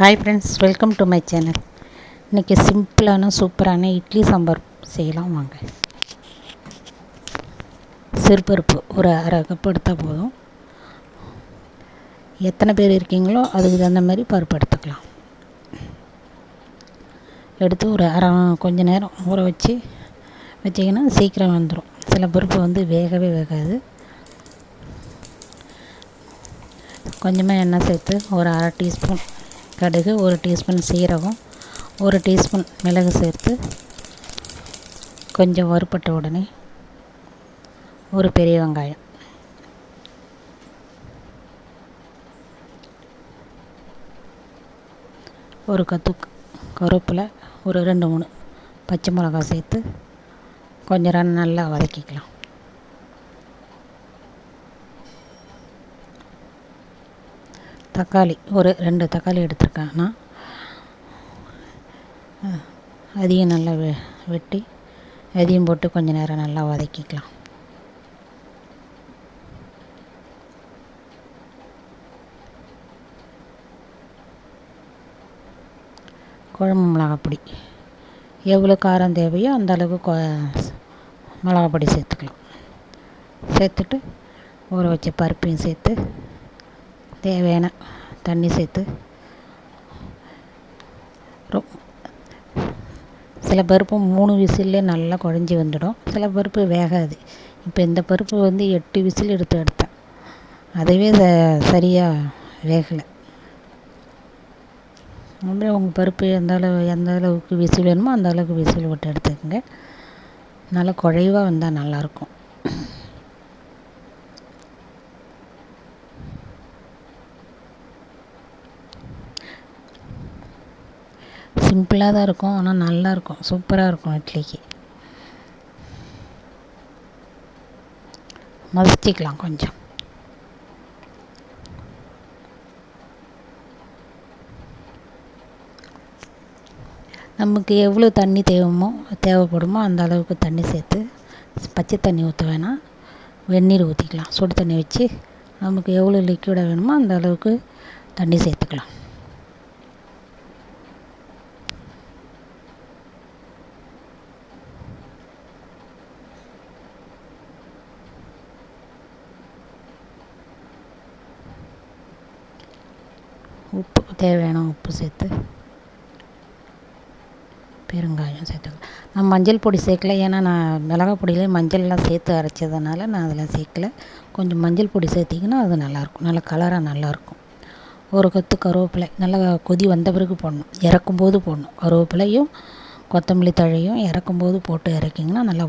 Hi friends, welcome to my channel. இன்றைக்கி சிம்பிளான சூப்பரான இட்லி சாம்பார் செய்யலாம் வாங்க. சிறுபருப்பு ஒரு அரை கப் எடுத்தால் போதும். எத்தனை பேர் இருக்கீங்களோ அதுக்கு தகுந்த மாதிரி பருப்பு எடுத்துக்கலாம். எடுத்து ஒரு கொஞ்ச நேரம் ஊற வச்சிங்கன்னா சீக்கிரம் வந்துடும். சில பருப்பு வேகவே வேகாது. கொஞ்சமாக எண்ணெய் சேர்த்து ஒரு அரை டீஸ்பூன் கடுகு, ஒரு டீஸ்பூன் சீரகம், ஒரு டீஸ்பூன் மிளகு சேர்த்து கொஞ்சம் வறுப்பட்ட உடனே ஒரு பெரிய வெங்காயம், ஒரு கத்து கருவேப்பிலை, ஒரு 2-3 பச்சை மிளகாய் சேர்த்து கொஞ்ச நேரம் நல்லா வதக்கிக்கலாம். தக்காளி ஒரு 2 தக்காளி எடுத்துருக்கேன் நான். அதையும் நல்லா வெட்டி அதையும் போட்டு கொஞ்ச நேரம் நல்லா வதக்கிக்கலாம். குழம்பு மிளகாப்பொடி எவ்வளோ காரம் தேவையோ அந்த அளவுக்கு மிளகாப்பொடி சேர்த்துக்கலாம். சேர்த்துட்டு ஊற வச்ச பருப்பையும் சேர்த்து தேவையான தண்ணி சேர்த்து சில பருப்பு 3 விசில்லே நல்லா குழஞ்சி வந்துடும். சில பருப்பு வேகாது. இப்போ இந்த பருப்பு 8 விசில் எடுத்தேன். அதுவே சரியாக வேகலை. அப்படியே உங்கள் பருப்பு எந்த அளவுக்கு விசில் வேணுமோ அந்த அளவுக்கு விசில் விட்டு எடுத்துக்கோங்க. நல்லா குழைவாக வந்தால் நல்லாயிருக்கும். சிம்பிளாக தான் இருக்கும், ஆனால் நல்லாயிருக்கும், சூப்பராக இருக்கும். இட்லிக்கு மசிச்சிக்கலாம் கொஞ்சம். நமக்கு எவ்வளோ தண்ணி தேவைப்படுமோ அந்த அளவுக்கு தண்ணி சேர்த்து, பச்சை தண்ணி ஊற்ற வேணாம், வெந்நீர் ஊற்றிக்கலாம். சுடு தண்ணி வச்சு நமக்கு எவ்வளோ லிக்விடாக வேணுமோ அந்த அளவுக்கு தண்ணி சேர்த்துக்கலாம். உப்பு தேவையான உப்பு சேர்த்து பெருங்காயம் சேர்த்துக்கலாம். நான் மஞ்சள் பொடி சேர்க்கல, ஏன்னா நான் மிளகாய் பொடியிலே மஞ்சள்லாம் சேர்த்து அரைச்சதுனால நான் அதில் சேர்க்கல. கொஞ்சம் மஞ்சள் பொடி சேர்த்திங்கன்னா அது நல்லாயிருக்கும், நல்லா கலராக நல்லாயிருக்கும். ஒரு கொத்து கருவேப்பிலை நல்லா கொதி வந்த பிறகு போடணும், இறக்கும்போது போடணும். கருவேப்பிலையும் கொத்தமல்லி தழையும் இறக்கும்போது போட்டு இறக்கிங்கன்னா நல்லா